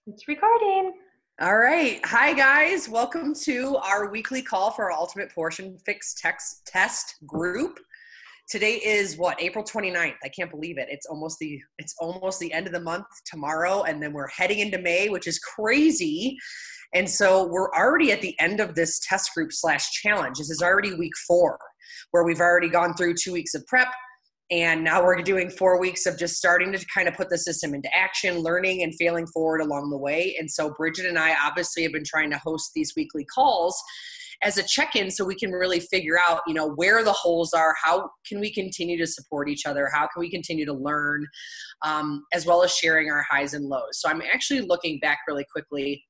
It's recording. All right. Hi, guys. Welcome to our weekly call for our Ultimate Portion Fix test group. Today is what, April 29th. I can't believe it. It's almost the end of the month tomorrow, and then we're heading into May, which is crazy. And so we're already at the end of this test group / challenge. This is already week 4, where we've already gone through 2 weeks of prep. And now we're doing 4 weeks of just starting to kind of put the system into action, learning and failing forward along the way. And so Bridget and I obviously have been trying to host these weekly calls as a check-in so we can really figure out, where the holes are, how can we continue to support each other, how can we continue to learn, as well as sharing our highs and lows. So I'm actually looking back really quickly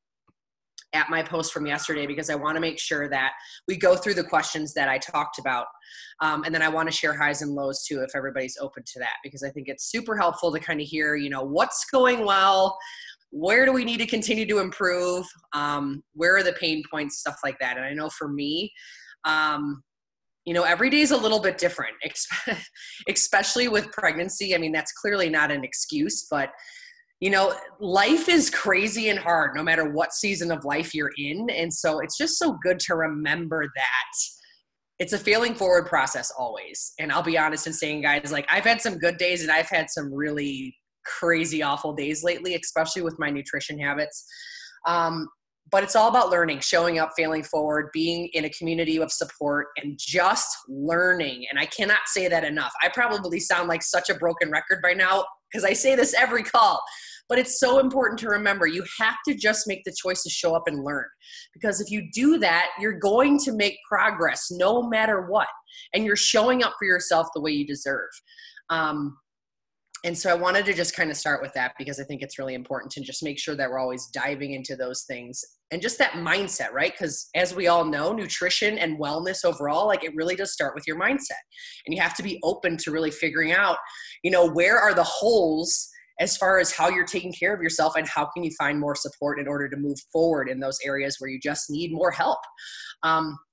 at my post from yesterday because I want to make sure that we go through the questions that I talked about. And then I want to share highs and lows too, if everybody's open to that, because I think it's super helpful to kind of hear, what's going well, where do we need to continue to improve, where are the pain points, stuff like that. And I know for me, every day is a little bit different, especially with pregnancy. I mean, that's clearly not an excuse, but life is crazy and hard no matter what season of life you're in. And so it's just so good to remember that it's a failing forward process always. And I'll be honest in saying, guys, like I've had some good days and I've had some really crazy, awful days lately, especially with my nutrition habits. But it's all about learning, showing up, failing forward, being in a community of support, and just learning. And I cannot say that enough. I probably sound like such a broken record by now because I say this every call. But it's so important to remember, you have to just make the choice to show up and learn. Because if you do that, you're going to make progress no matter what. And you're showing up for yourself the way you deserve. And so I wanted to just kind of start with that because I think it's really important to just make sure that we're always diving into those things and just that mindset, right? Because as we all know, nutrition and wellness overall, like it really does start with your mindset. And you have to be open to really figuring out, where are the holes as far as how you're taking care of yourself and how can you find more support in order to move forward in those areas where you just need more help.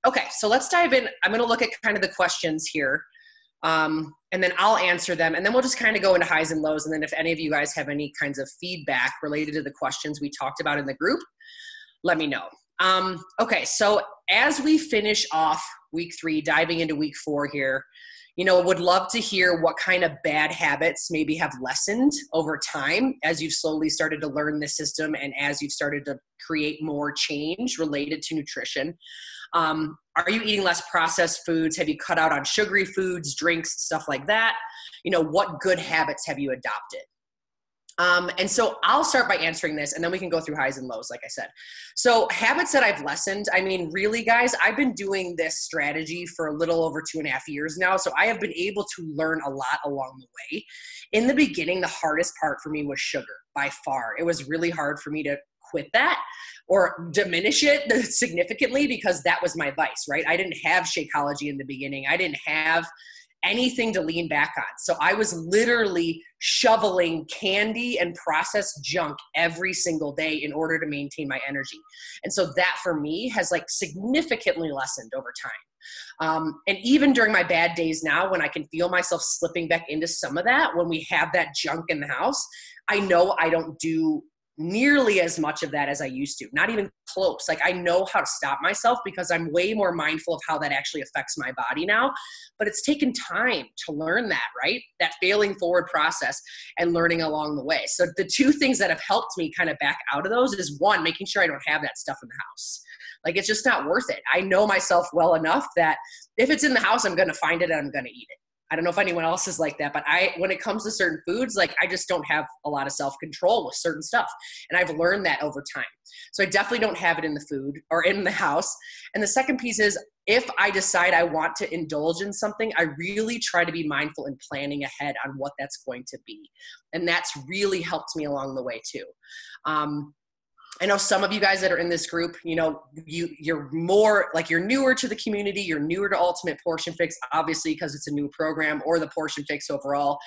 Okay, so let's dive in. I'm going to look at kind of the questions here. And then I'll answer them, and then we'll just kind of go into highs and lows. And then if any of you guys have any kinds of feedback related to the questions we talked about in the group, let me know. Okay, so as we finish off week 3, diving into week 4 here, would love to hear what kind of bad habits maybe have lessened over time as you've slowly started to learn the system and as you've started to create more change related to nutrition. Are you eating less processed foods? Have you cut out on sugary foods, drinks, stuff like that? What good habits have you adopted? And so I'll start by answering this and then we can go through highs and lows, like I said. So habits that I've lessened, I mean, really guys, I've been doing this strategy for a little over 2.5 years now. So I have been able to learn a lot along the way. In the beginning, the hardest part for me was sugar by far. It was really hard for me to quit that or diminish it significantly because that was my vice, right? I didn't have Shakeology in the beginning. I didn't have anything to lean back on. So I was literally shoveling candy and processed junk every single day in order to maintain my energy. And so that for me has like significantly lessened over time. And even during my bad days now, when I can feel myself slipping back into some of that, when we have that junk in the house, I know I don't do nearly as much of that as I used to, not even close. Like I know how to stop myself because I'm way more mindful of how that actually affects my body now, but it's taken time to learn that, right? That failing forward process and learning along the way. So the 2 things that have helped me kind of back out of those is 1, making sure I don't have that stuff in the house. Like it's just not worth it. I know myself well enough that if it's in the house, I'm going to find it and I'm going to eat it. I don't know if anyone else is like that, but when it comes to certain foods, like I just don't have a lot of self-control with certain stuff. And I've learned that over time. So I definitely don't have it in the food or in the house. And the second piece is if I decide I want to indulge in something, I really try to be mindful in planning ahead on what that's going to be. And that's really helped me along the way too. I know some of you guys that are in this group, you're more like you're newer to the community, you're newer to Ultimate Portion Fix, obviously because it's a new program or the Portion Fix overall.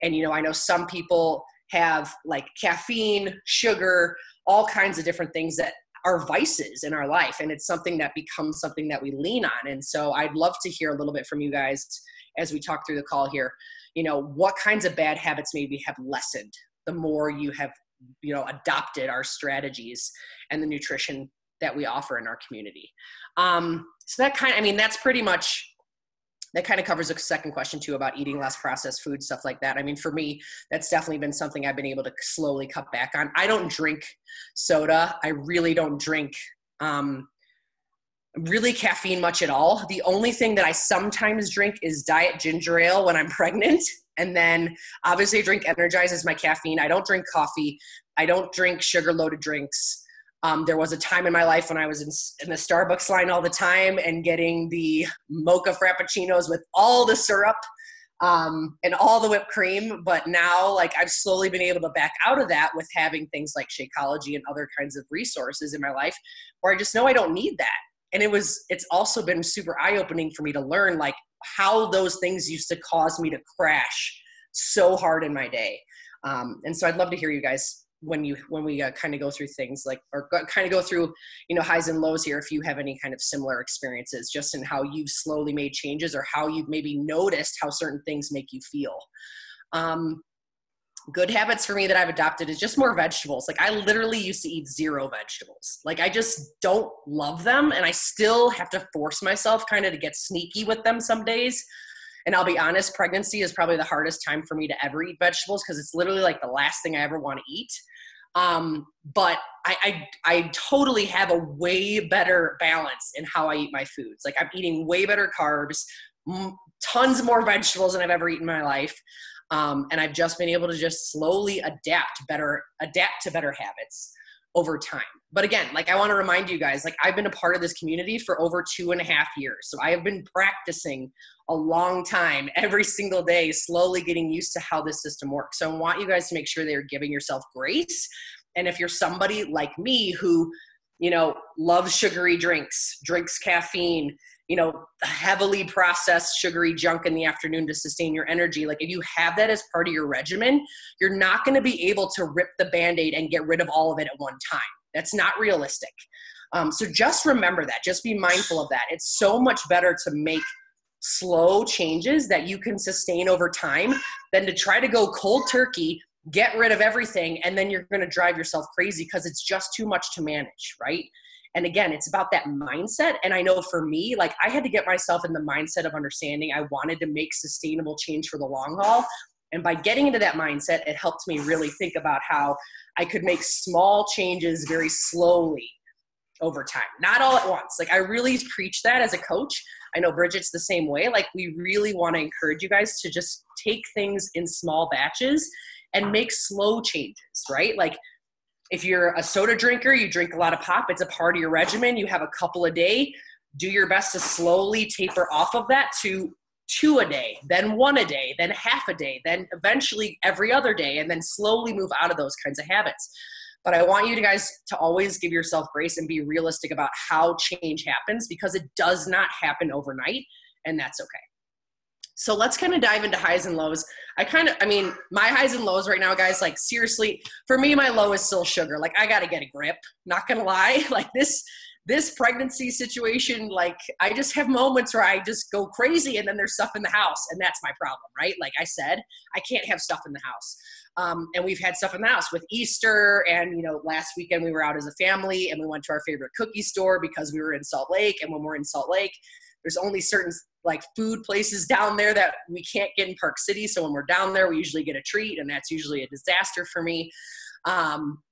And, I know some people have like caffeine, sugar, all kinds of different things that are vices in our life. And it's something that becomes something that we lean on. And so I'd love to hear a little bit from you guys as we talk through the call here, what kinds of bad habits maybe have lessened the more you have adopted our strategies and the nutrition that we offer in our community. So that that's pretty much, that kind of covers the second question too, about eating less processed food, stuff like that. I mean, for me, that's definitely been something I've been able to slowly cut back on. I don't drink soda. I really don't drink really caffeine much at all. The only thing that I sometimes drink is diet ginger ale when I'm pregnant. And then obviously I drink Energize as my caffeine. I don't drink coffee. I don't drink sugar loaded drinks. There was a time in my life when I was in the Starbucks line all the time and getting the mocha frappuccinos with all the syrup and all the whipped cream. But now, like, I've slowly been able to back out of that with having things like Shakeology and other kinds of resources in my life where I just know I don't need that. And it's also been super eye-opening for me to learn, like, how those things used to cause me to crash so hard in my day. And so I'd love to hear you guys when we kind of go through things like, or kind of go through, highs and lows here, if you have any kind of similar experiences just in how you've slowly made changes or how you've maybe noticed how certain things make you feel. Good habits for me that I've adopted is just more vegetables. Like, I literally used to eat 0 vegetables. Like, I just don't love them. And I still have to force myself kind of to get sneaky with them some days. And I'll be honest, pregnancy is probably the hardest time for me to ever eat vegetables because it's literally like the last thing I ever want to eat. But I totally have a way better balance in how I eat my foods. Like, I'm eating way better carbs, tons more vegetables than I've ever eaten in my life. And I've just been able to just slowly adapt to better habits over time. But again, like, I want to remind you guys, like, I've been a part of this community for over 2.5 years. So I have been practicing a long time, every single day, slowly getting used to how this system works. So I want you guys to make sure that you're giving yourself grace. And if you're somebody like me who, loves sugary drinks, drinks caffeine, heavily processed sugary junk in the afternoon to sustain your energy. Like, if you have that as part of your regimen, you're not going to be able to rip the Band-Aid and get rid of all of it at one time. That's not realistic. So just remember that. Just be mindful of that. It's so much better to make slow changes that you can sustain over time than to try to go cold turkey, get rid of everything, and then you're going to drive yourself crazy because it's just too much to manage, right? And again, it's about that mindset. And I know for me, like, I had to get myself in the mindset of understanding I wanted to make sustainable change for the long haul. And by getting into that mindset, it helped me really think about how I could make small changes very slowly over time, not all at once. Like, I really preach that as a coach. I know Bridget's the same way. Like, we really want to encourage you guys to just take things in small batches and make slow changes, right? Like, if you're a soda drinker, you drink a lot of pop, it's a part of your regimen, you have a couple a day, do your best to slowly taper off of that to 2 a day, then 1 a day, then half a day, then eventually every other day, and then slowly move out of those kinds of habits. But I want you guys to always give yourself grace and be realistic about how change happens, because it does not happen overnight, and that's okay. So let's kind of dive into highs and lows. My highs and lows right now, guys, like, seriously, for me, my low is still sugar. Like, I got to get a grip, not going to lie. Like, this pregnancy situation, like, I just have moments where I just go crazy and then there's stuff in the house, and that's my problem, right? Like I said, I can't have stuff in the house. And we've had stuff in the house with Easter, and, last weekend we were out as a family and we went to our favorite cookie store because we were in Salt Lake. And when we're in Salt Lake, there's only certain like food places down there that we can't get in Park City. So when we're down there, we usually get a treat, and that's usually a disaster for me,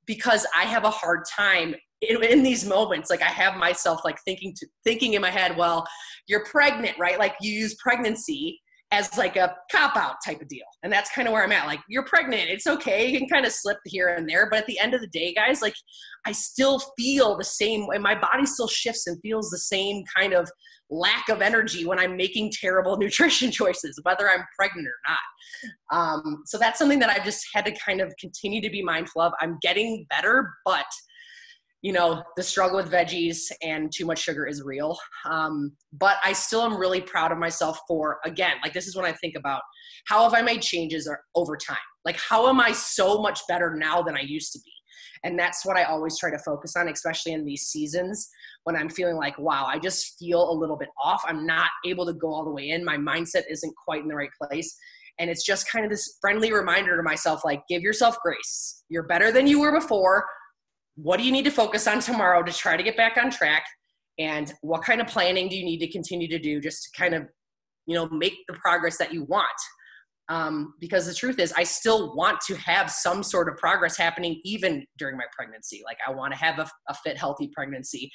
because I have a hard time in these moments. Like, I have myself like thinking in my head, well, you're pregnant, right? Like, you use pregnancy as like a cop-out type of deal. And that's kind of where I'm at. Like, you're pregnant, it's okay. You can kind of slip here and there. But at the end of the day, guys, like, I still feel the same way. My body still shifts and feels the same kind of lack of energy when I'm making terrible nutrition choices, whether I'm pregnant or not. So that's something that I've just had to kind of continue to be mindful of. I'm getting better, but the struggle with veggies and too much sugar is real. But I still am really proud of myself for, again, like, this is when I think about how have I made changes over time? Like, how am I so much better now than I used to be? And that's what I always try to focus on, especially in these seasons when I'm feeling like, wow, I just feel a little bit off. I'm not able to go all the way in. My mindset isn't quite in the right place. And it's just kind of this friendly reminder to myself, like, give yourself grace. You're better than you were before. What do you need to focus on tomorrow to try to get back on track? And what kind of planning do you need to continue to do just to kind of, make the progress that you want? Because the truth is, I still want to have some sort of progress happening even during my pregnancy. Like, I want to have a fit, healthy pregnancy,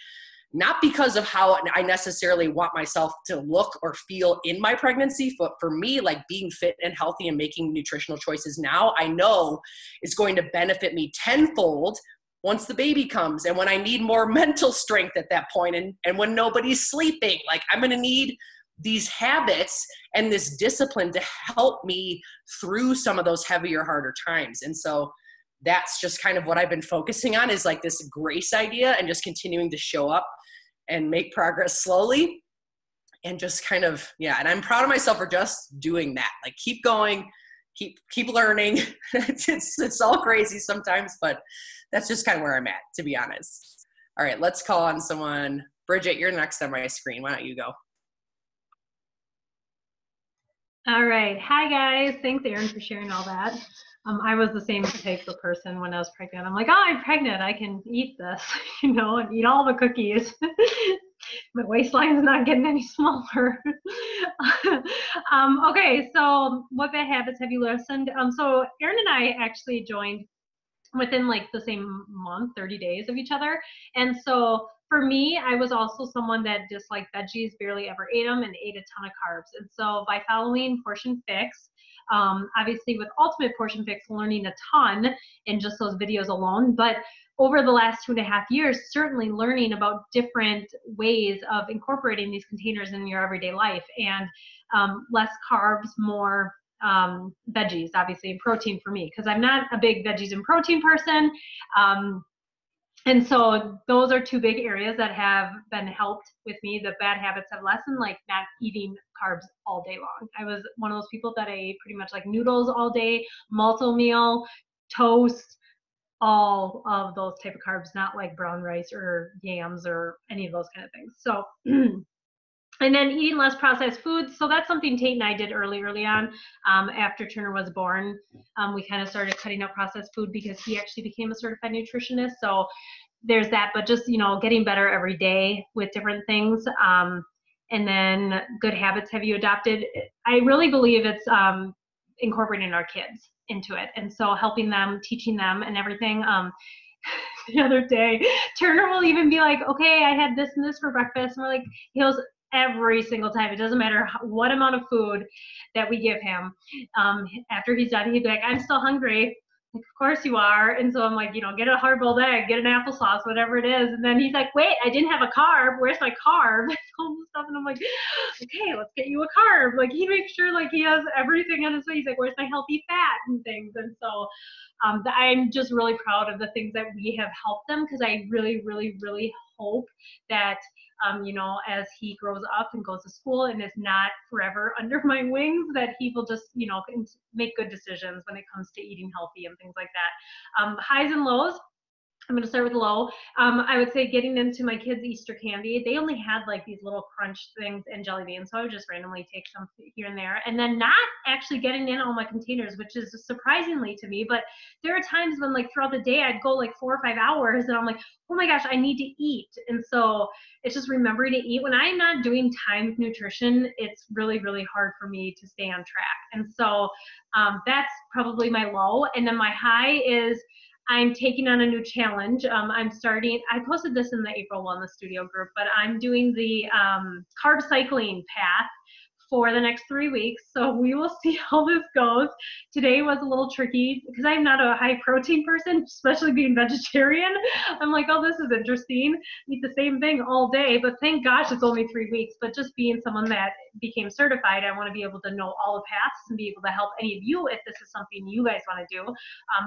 not because of how I necessarily want myself to look or feel in my pregnancy, but for me, like, being fit and healthy and making nutritional choices now, I know is going to benefit me tenfold once the baby comes, and when I need more mental strength at that point, and when nobody's sleeping. Like, I'm going to need these habits and this discipline to help me through some of those heavier, harder times. And so that's just kind of what I've been focusing on, is like this grace idea, and just continuing to show up and make progress slowly, and just kind of, and I'm proud of myself for just doing that. Like, keep going, keep learning. It's all crazy sometimes, but that's just kind of where I'm at, to be honest. All right, let's call on someone. Bridget, you're next on my screen. Why don't you go? All right. Hi, guys. Thanks, Erin, for sharing all that. I was the same type of person when I was pregnant. I'm like, oh, I'm pregnant. I can eat this, and eat all the cookies. My waistline's not getting any smaller. Okay, so what bad habits have you listened? So Erin and I actually joined within like the same month, 30 days of each other. And so for me, I was also someone that disliked veggies, barely ever ate them, and ate a ton of carbs. And so by following Portion Fix, obviously with Ultimate Portion Fix, learning a ton in just those videos alone, but over the last 2.5 years, certainly learning about different ways of incorporating these containers in your everyday life, and less carbs, more veggies, obviously, and protein for me, because I'm not a big veggies and protein person. And so those are two big areas that have been helped with me. The bad habits have lessened, like not eating carbs all day long. I was one of those people that I ate pretty much like noodles all day, multi-meal, toast, all of those type of carbs, not like brown rice or yams or any of those kind of things. So and then eating less processed foods. So that's something Tate and I did early on. After Turner was born, we kind of started cutting out processed food because he actually became a certified nutritionist. So there's that, but just, getting better every day with different things. And then good habits have you adopted? I really believe it's incorporating our kids into it. And so helping them, teaching them and everything. The other day, Turner will even be like, okay, I had this and this for breakfast. And we're like, he goes, every single time. It doesn't matter what amount of food that we give him. After he's done, he'd be like, I'm still hungry. Like, of course you are. And so I'm like, get a hard-boiled egg, get an applesauce, whatever it is. And then he's like, wait, I didn't have a carb. Where's my carb? All this stuff. And I'm like, okay, let's get you a carb. Like, he makes sure like he has everything on his way. He's like, where's my healthy fat and things? And so I'm just really proud of the things that we have helped them, because I really, really, really hope that as he grows up and goes to school and is not forever under my wings, that he will just, make good decisions when it comes to eating healthy and things like that. Highs and lows. I'm going to start with low. I would say getting into my kids' Easter candy, they only had like these little crunch things and jelly beans, so I would just randomly take some here and there, and then not actually getting in all my containers, which is surprisingly to me. But there are times when like throughout the day I'd go like 4 or 5 hours and I'm like, oh my gosh, I need to eat. And so it's just remembering to eat. When I'm not doing timed nutrition, it's really, really hard for me to stay on track. And so that's probably my low. And then my high is I'm taking on a new challenge. I posted this in the April Wellness Studio group, but I'm doing the carb cycling path for the next 3 weeks. So we will see how this goes. Today was a little tricky because I'm not a high protein person, especially being vegetarian. I'm like, oh, this is interesting. Eat the same thing all day, but thank gosh it's only 3 weeks. But just being someone that became certified, I want to be able to know all the paths and be able to help any of you if this is something you guys want to do.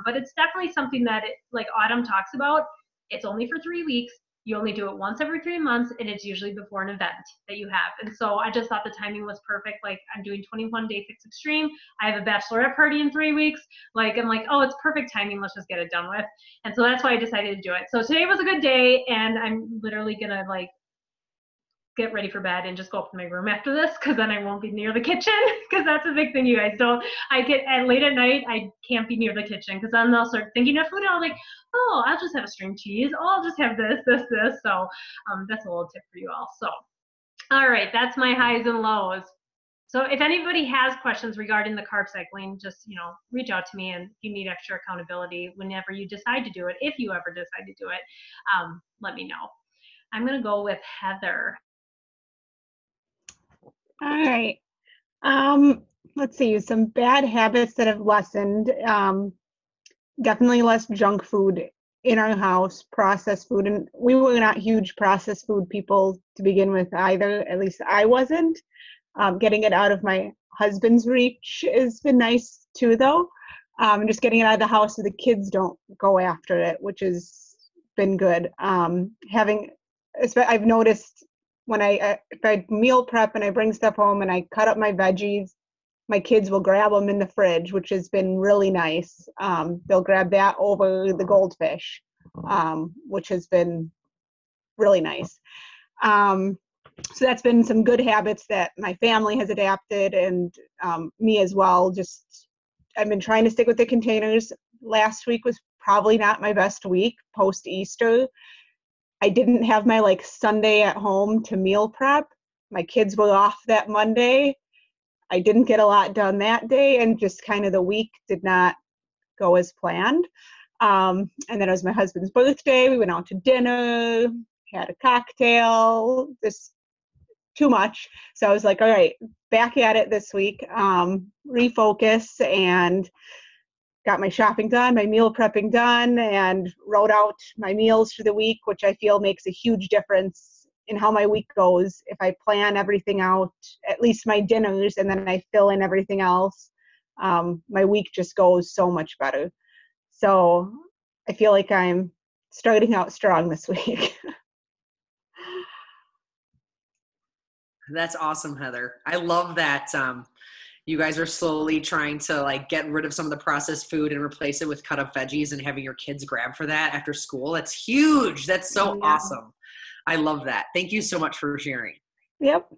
But it's definitely something that, like Autumn talks about, it's only for 3 weeks. You only do it once every 3 months, and it's usually before an event that you have. And so I just thought the timing was perfect. Like, I'm doing 21 Day Fix Extreme. I have a bachelorette party in 3 weeks. Like, I'm like, oh, it's perfect timing. Let's just get it done with. And so that's why I decided to do it. So today was a good day, and I'm literally going to like get ready for bed and just go up to my room after this, because then I won't be near the kitchen, because that's a big thing, you guys. Don't, I get late at night, I can't be near the kitchen, because then they'll start thinking of food and I'll be like, oh, I'll just have a string cheese. Oh, I'll just have this. So that's a little tip for you all. So, all right, that's my highs and lows. So if anybody has questions regarding the carb cycling, just, reach out to me, and if you need extra accountability whenever you decide to do it, if you ever decide to do it, let me know. I'm going to go with Heather. All right. Let's see, some bad habits that have lessened. Definitely less junk food in our house, processed food. And we were not huge processed food people to begin with either. At least I wasn't. Getting it out of my husband's reach has been nice too, though. Just getting it out of the house so the kids don't go after it, which has been good. I've noticed when if I meal prep and I bring stuff home and I cut up my veggies, my kids will grab them in the fridge, which has been really nice. They'll grab that over the goldfish, which has been really nice. So that's been some good habits that my family has adapted, and me as well. I've been trying to stick with the containers. Last week was probably not my best week post-Easter. I didn't have my Sunday at home to meal prep. My kids were off that Monday. I didn't get a lot done that day, and just kind of the week did not go as planned. And then it was my husband's birthday. We went out to dinner, had a cocktail, just too much. So I was like, all right, back at it this week, refocus, and got my shopping done, my meal prepping done, and wrote out my meals for the week, which I feel makes a huge difference in how my week goes. If I plan everything out, at least my dinners, and then I fill in everything else, my week just goes so much better. So I feel like I'm starting out strong this week. That's awesome, Heather. I love that you guys are slowly trying to get rid of some of the processed food and replace it with cut up veggies, and having your kids grab for that after school. That's huge. That's so awesome. I love that. Thank you so much for sharing. Yep.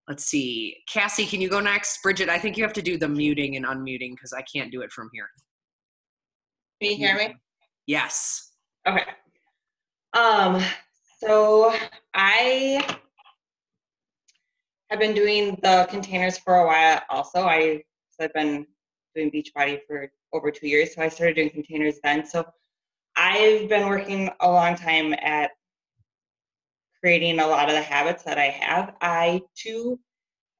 Let's see. Cassie, can you go next? Bridget, I think you have to do the muting and unmuting because I can't do it from here. Can you hear me? Yes. Okay. So I have been doing the containers for a while also. I've been doing Beachbody for over 2 years, so I started doing containers then. So I've been working a long time at creating a lot of the habits that I have. I too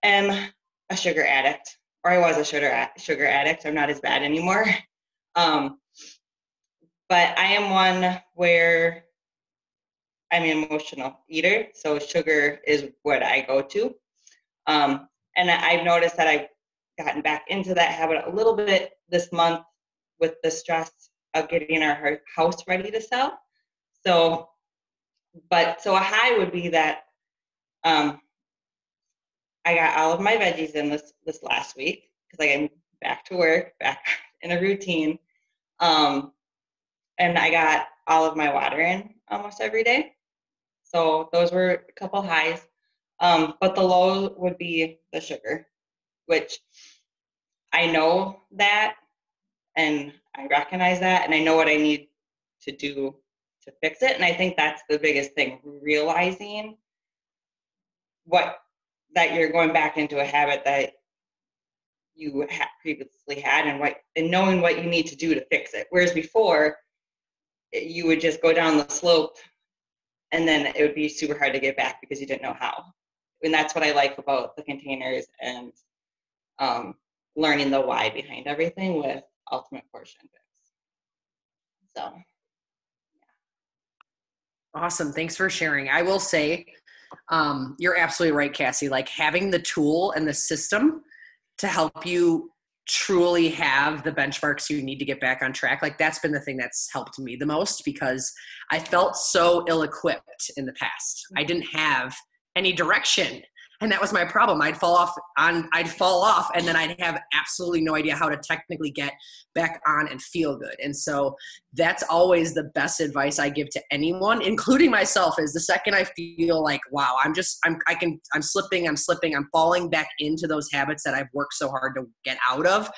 am a sugar addict, or I was a sugar addict. I'm not as bad anymore. But I am one where I'm an emotional eater, so sugar is what I go to. And I've noticed that I've gotten back into that habit a little bit this month with the stress of getting our house ready to sell. So a high would be that I got all of my veggies in this last week because I'm back to work, back in a routine. And I got all of my water in almost every day. So those were a couple highs. But the low would be the sugar, which I know that, and I recognize that, and I know what I need to do to fix it. And I think that's the biggest thing, realizing that you're going back into a habit that you previously had, and knowing what you need to do to fix it. Whereas before, you would just go down the slope, and then it would be super hard to get back because you didn't know how. And that's what I like about the containers and learning the why behind everything with Ultimate Portion Fix. So, yeah. Awesome. Thanks for sharing. I will say, you're absolutely right, Cassie. Having the tool and the system to help you truly have the benchmarks you need to get back on track. That's been the thing that's helped me the most, because I felt so ill-equipped in the past. I didn't have any direction. And that was my problem. I'd fall off and then I'd have absolutely no idea how to technically get back on and feel good. And so that's always the best advice I give to anyone, including myself, is the second I feel like, wow, I'm slipping, I'm falling back into those habits that I've worked so hard to get out of.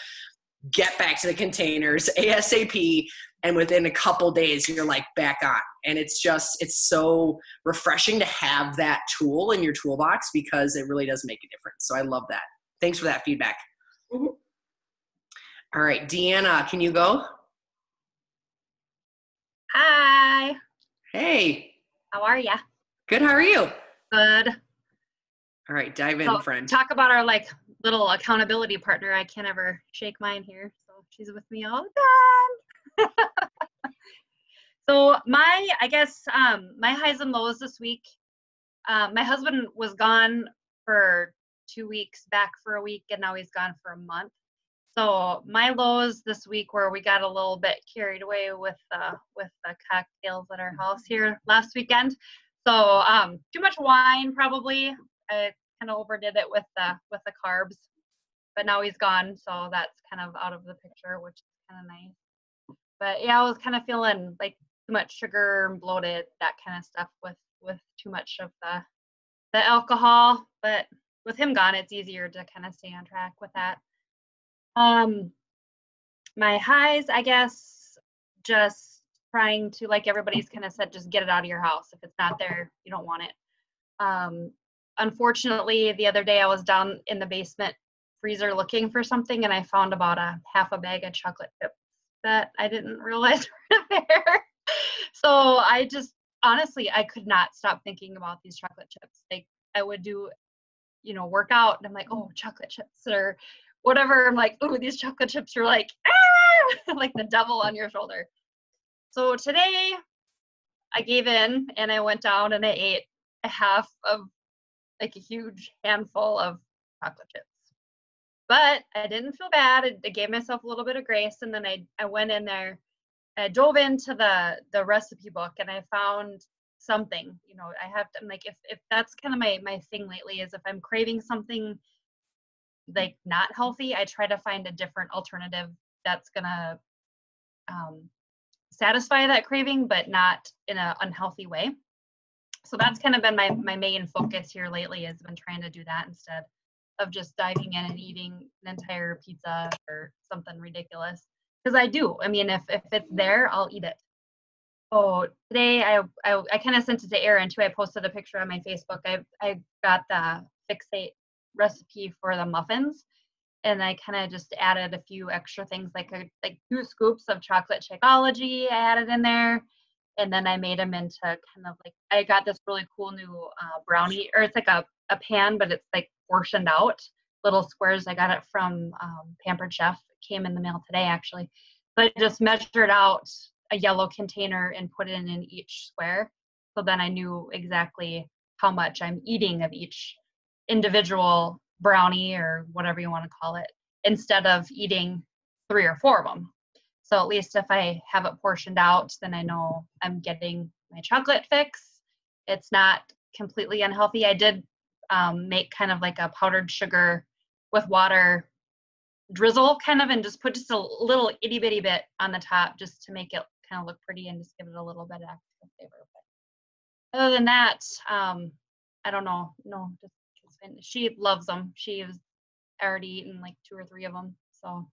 Get back to the containers ASAP. And within a couple days, you're like back on. And it's so refreshing to have that tool in your toolbox because it really does make a difference. So I love that. Thanks for that feedback. Mm-hmm. All right, Deanna, can you go? Hi. Hey. How are ya? Good, how are you? Good. All right, dive in, friend. Talk about our little accountability partner. I can't ever shake mine here, so she's with me all the time. So my highs and lows this week. My husband was gone for 2 weeks, back for a week, and now he's gone for a month. So my lows this week were we got a little bit carried away with the cocktails at our house here last weekend. So too much wine probably. I kind of overdid it with the carbs, but now he's gone, so that's kind of out of the picture, which is kind of nice. But yeah, I was kind of feeling like too much sugar and bloated, that kind of stuff with too much of the alcohol. But with him gone, it's easier to kind of stay on track with that. My highs, I guess, just trying to, like everybody's kind of said, just get it out of your house. If it's not there, you don't want it. Unfortunately, the other day I was down in the basement freezer looking for something, and I found about half a bag of chocolate chips that I didn't realize were there. So I just, honestly, I could not stop thinking about these chocolate chips. Like I would do, workout, and I'm like, oh, chocolate chips or whatever. I'm like, oh, these chocolate chips are like, like the devil on your shoulder. So today I gave in and I went down and I ate a half of a huge handful of chocolate chips. But I didn't feel bad. I gave myself a little bit of grace, and then I went in there. I dove into the recipe book, and I found something. I'm like, if that's kind of my thing lately, is if I'm craving something like not healthy, I try to find a different alternative that's gonna satisfy that craving, but not in an unhealthy way. So that's kind of been my main focus here lately, has been trying to do that instead of just diving in and eating an entire pizza or something ridiculous. Because I do. I mean, if it's there, I'll eat it. Oh, today I kind of sent it to Erin too. I posted a picture on my Facebook. I got the Fixate recipe for the muffins, and I kind of just added a few extra things, like 2 scoops of chocolate Shakeology I added in there. And then I made them into kind of like, I got this really cool new brownie, or it's like a pan, but it's like portioned out, little squares. I got it from Pampered Chef. It came in the mail today, actually. But I just measured out a yellow container and put it in each square. So then I knew exactly how much I'm eating of each individual brownie, or whatever you want to call it, instead of eating 3 or 4 of them. So at least if I have it portioned out, then I know I'm getting my chocolate fix. It's not completely unhealthy. I did make kind of like a powdered sugar with water drizzle kind of, and just put just a little itty bitty bit on the top just to make it kind of look pretty and just give it a little bit of extra flavor. But other than that, I don't know. No, just she loves them. She's already eaten like 2 or 3 of them. So.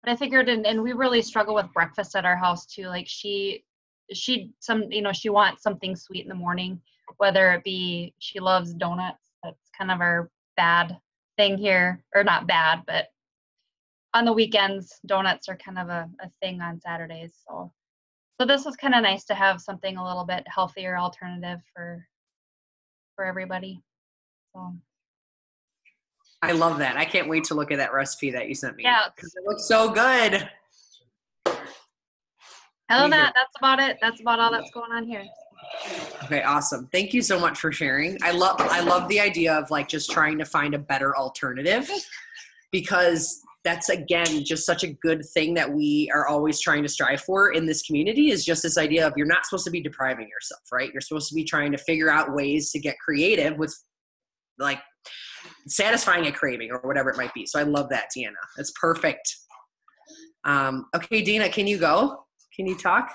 But I figured, and we really struggle with breakfast at our house too. Like she wants something sweet in the morning, whether it be, she loves donuts. That's kind of our bad thing here, or not bad, but on the weekends, donuts are kind of a thing on Saturdays. So this was kind of nice to have something a little bit healthier alternative for everybody. So. I love that. I can't wait to look at that recipe that you sent me. Yeah. Because it looks so good. Other than that, that's about it. That's about all that's going on here. Okay, awesome. Thank you so much for sharing. I love the idea of like just trying to find a better alternative, because that's, again, just such a good thing that we are always trying to strive for in this community, is just this idea of you're not supposed to be depriving yourself, right? You're supposed to be trying to figure out ways to get creative with, like, satisfying a craving or whatever it might be. So I love that, Deanna. That's perfect. Okay, Dina, can you go? Can you talk?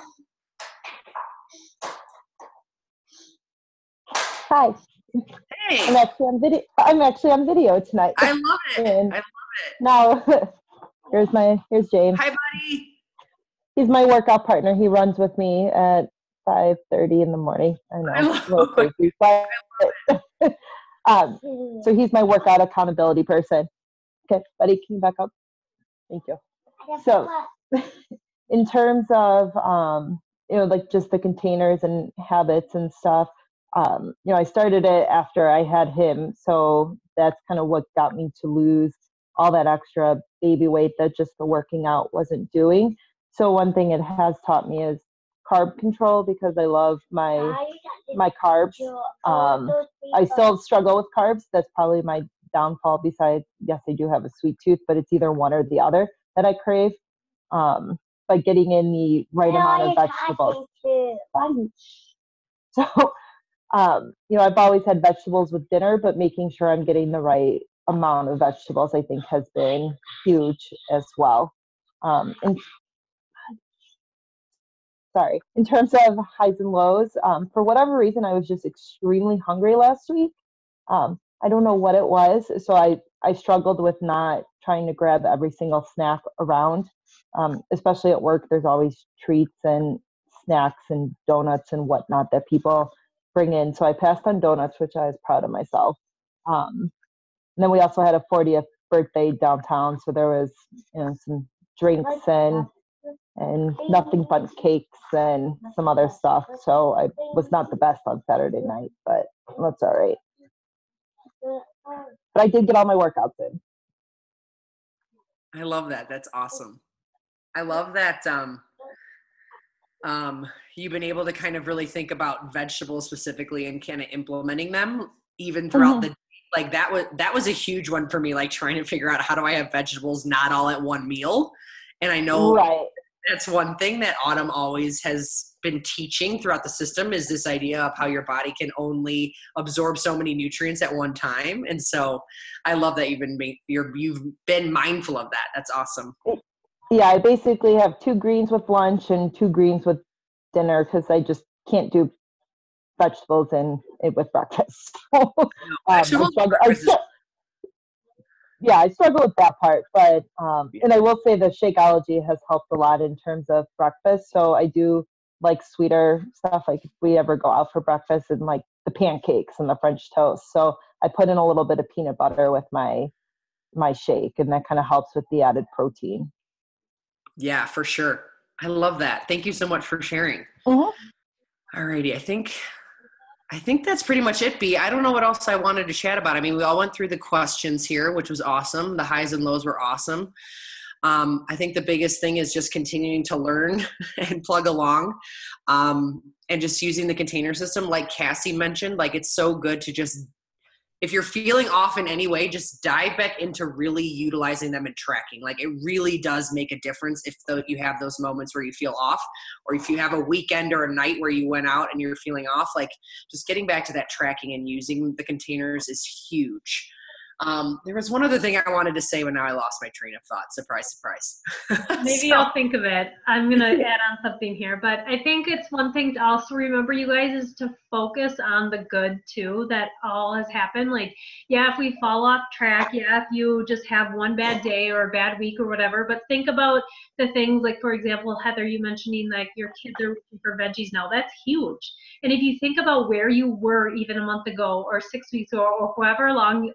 Hi. Hey. I'm actually on video tonight. I love it. And I love it. now here's James. Hi, buddy. He's my workout partner. He runs with me at 5:30 in the morning. I know. I love a little crazy, but so he's my workout accountability person. Okay, buddy, can you back up? Thank you. So in terms of like just the containers and habits and stuff, I started it after I had him, so that's kind of what got me to lose all that extra baby weight that just the working out wasn't doing. So one thing it has taught me is carb control, because I love my carbs. I still struggle with carbs. That's probably my downfall. Besides, yes, I do have a sweet tooth, but it's either one or the other that I crave. But getting in the right amount of vegetables. So, I've always had vegetables with dinner, but making sure I'm getting the right amount of vegetables, I think, has been huge as well. In terms of highs and lows, for whatever reason, I was just extremely hungry last week. I don't know what it was. So I struggled with not trying to grab every single snack around, especially at work. There's always treats and snacks and donuts and whatnot that people bring in. So I passed on donuts, which I was proud of myself. And then we also had a 40th birthday downtown. So there was, some drinks and nothing but cakes and some other stuff. So I was not the best on Saturday night, but that's all right. But I did get all my workouts in. I love that. That's awesome. I love that you've been able to kind of really think about vegetables specifically and kind of implementing them even throughout the day. Like that was a huge one for me, like trying to figure out how do I have vegetables not all at one meal. And I know that's one thing that Autumn always has been teaching throughout the system, is this idea of how your body can only absorb so many nutrients at one time. And so I love that you've been mindful of that. That's awesome. Yeah, I basically have 2 greens with lunch and 2 greens with dinner, because I just can't do vegetables with breakfast. I struggle with that part, but and I will say the Shakeology has helped a lot in terms of breakfast. So I do like sweeter stuff, like if we ever go out for breakfast, and like the pancakes and the French toast. So I put in a little bit of peanut butter with my shake, and that kind of helps with the added protein. Yeah, for sure. I love that. Thank you so much for sharing. Mm-hmm. All righty. I think that's pretty much it, B. I don't know what else I wanted to chat about. I mean, we all went through the questions here, which was awesome. The highs and lows were awesome. I think the biggest thing is just continuing to learn and plug along, and just using the container system. Like Cassie mentioned, like it's so good to just, if you're feeling off in any way, just dive back into really utilizing them and tracking. Like it really does make a difference if you have those moments where you feel off, or if you have a weekend or a night where you went out and you're feeling off, like just getting back to that tracking and using the containers is huge. There was one other thing I wanted to say, but now I lost my train of thought. Surprise, surprise. Maybe I'll think of it. I'm going to add on something here, but I think it's one thing to also remember, you guys, is to focus on the good too, that all has happened. Like, yeah, if we fall off track, yeah, if you just have one bad day or a bad week or whatever, but think about the things like, for example, Heather, you mentioning like your kids are looking for veggies now. That's huge. And if you think about where you were even a month ago or 6 weeks or however long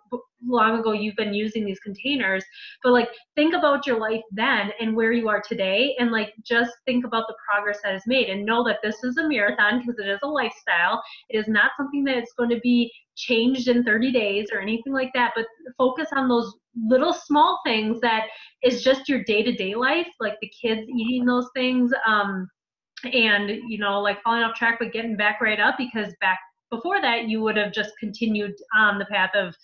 ago you've been using these containers, but like think about your life then and where you are today, and like just think about the progress that is made, and know that this is a marathon, because it is a lifestyle. It is not something that is going to be changed in 30 days or anything like that, but focus on those little small things that is just your day-to-day life, like the kids eating those things, and like falling off track but getting back right up, because back before that you would have just continued on the path of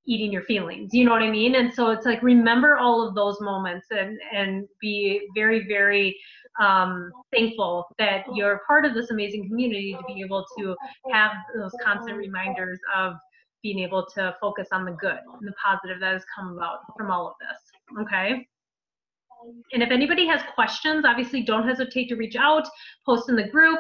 eating your feelings, you know what I mean? And so it's like, remember all of those moments and be very, very thankful that you're part of this amazing community, to be able to have those constant reminders of being able to focus on the good and the positive that has come about from all of this. Okay. And if anybody has questions, obviously don't hesitate to reach out, post in the group.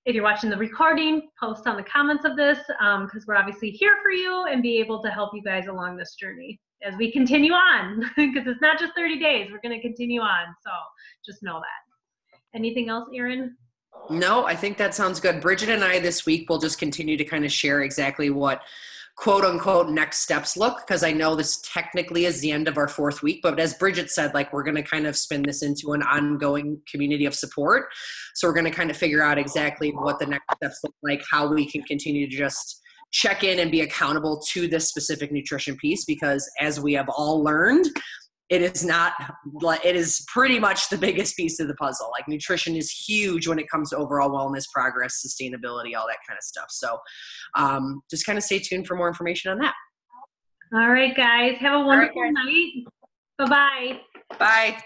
If you're watching the recording, post on the comments of this, because we're obviously here for you and be able to help you guys along this journey as we continue on, because it's not just 30 days, we're going to continue on. So just know that. Anything else, Erin? No, I think that sounds good. Bridget and I this week will just continue to kind of share exactly what quote unquote next steps look, because I know this technically is the end of our 4th week, but as Bridget said, like, we're going to kind of spin this into an ongoing community of support. So we're going to kind of figure out exactly what the next steps look like, how we can continue to just check in and be accountable to this specific nutrition piece, because as we have all learned, it is pretty much the biggest piece of the puzzle. Like, nutrition is huge when it comes to overall wellness, progress, sustainability, all that kind of stuff. So just kind of stay tuned for more information on that. All right, guys. Have a wonderful night. Bye-bye. Bye.